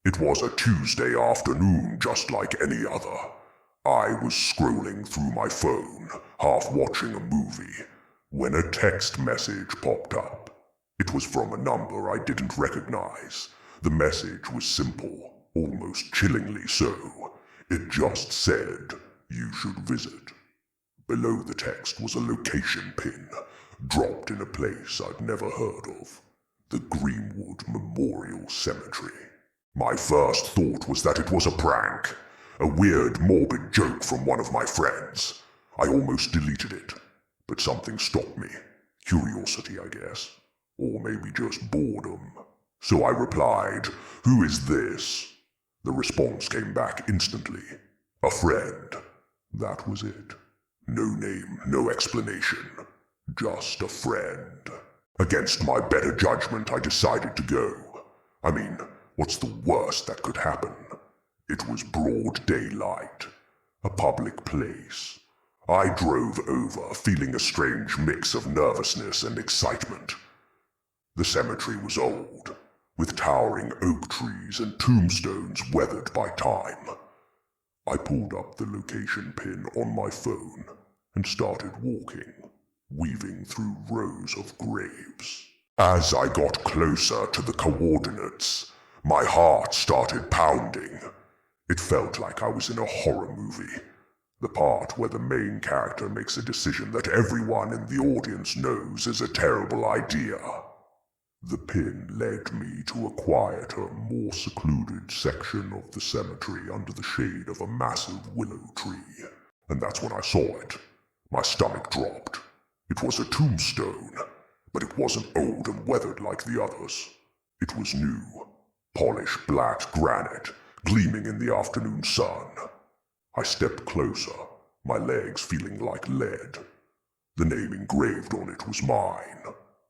It was a Tuesday afternoon just like any other. I was scrolling through my phone, half watching a movie, when a text message popped up. It was from a number I didn't recognize. The message was simple, almost chillingly so. It just said, "You should visit." Below the text was a location pin, dropped in a place I'd never heard of. The Greenwood Memorial Cemetery. My first thought was that it was a prank, a weird, morbid joke from one of my friends. I almost deleted it, but something stopped me. Curiosity, I guess. Or maybe just boredom. So I replied, "Who is this?" The response came back instantly. "A friend." That was it. No name, no explanation. Just a friend. Against my better judgment, I decided to go. I mean, what's the worst that could happen? It was broad daylight. A public place. I drove over, feeling a strange mix of nervousness and excitement. The cemetery was old, with towering oak trees and tombstones weathered by time. I pulled up the location pin on my phone and started walking, weaving through rows of graves. As I got closer to the coordinates, my heart started pounding. It felt like I was in a horror movie. The part where the main character makes a decision that everyone in the audience knows is a terrible idea. The pin led me to a quieter, more secluded section of the cemetery under the shade of a massive willow tree. And that's when I saw it. My stomach dropped. It was a tombstone, but it wasn't old and weathered like the others. It was new, polished black granite, gleaming in the afternoon sun. I stepped closer, my legs feeling like lead. The name engraved on it was mine,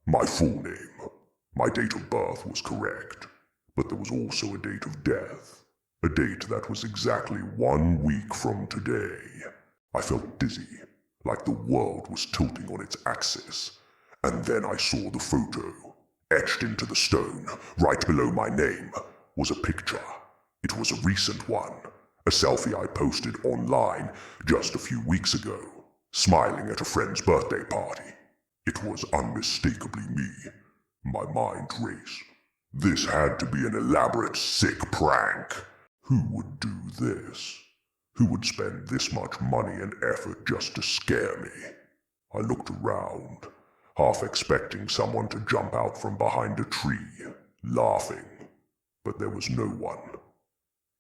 my full name. My date of birth was correct, but there was also a date of death, a date that was exactly 1 week from today. I felt dizzy, like the world was tilting on its axis, and then I saw the photo. Etched into the stone, right below my name, was a picture. It was a recent one, a selfie I posted online just a few weeks ago, smiling at a friend's birthday party. It was unmistakably me. My mind raced. This had to be an elaborate, sick prank. Who would do this? Who would spend this much money and effort just to scare me? I looked around, half expecting someone to jump out from behind a tree, laughing, but there was no one.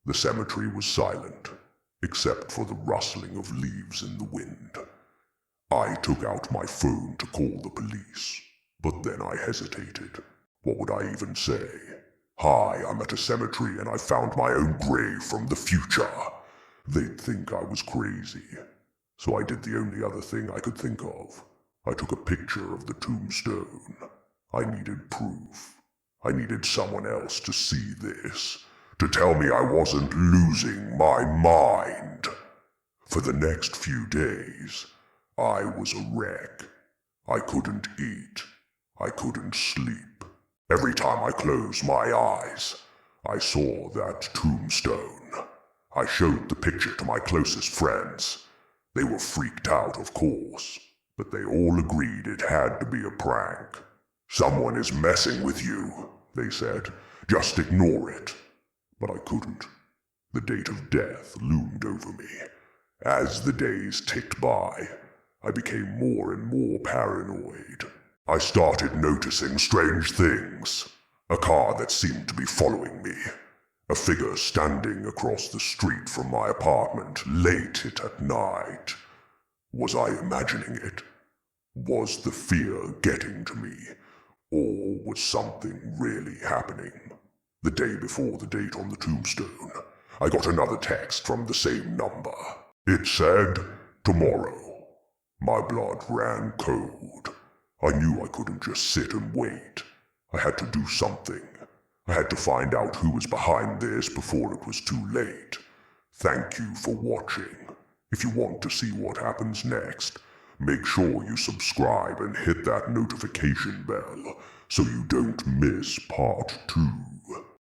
The cemetery was silent, except for the rustling of leaves in the wind. I took out my phone to call the police, but then I hesitated. What would I even say? "Hi, I'm at a cemetery and I found my own grave from the future." They'd think I was crazy. So I did the only other thing I could think of. I took a picture of the tombstone. I needed proof. I needed someone else to see this, to tell me I wasn't losing my mind. For the next few days, I was a wreck. I couldn't eat. I couldn't sleep. Every time I closed my eyes, I saw that tombstone. I showed the picture to my closest friends. They were freaked out, of course, but they all agreed it had to be a prank. "Someone is messing with you," they said. "Just ignore it." But I couldn't. The date of death loomed over me. As the days ticked by, I became more and more paranoid. I started noticing strange things. A car that seemed to be following me. A figure standing across the street from my apartment late at night. Was I imagining it? Was the fear getting to me? Or was something really happening? The day before the date on the tombstone, I got another text from the same number. It said, "Tomorrow." My blood ran cold. I knew I couldn't just sit and wait. I had to do something. I had to find out who was behind this before it was too late. Thank you for watching. If you want to see what happens next, make sure you subscribe and hit that notification bell so you don't miss part 2.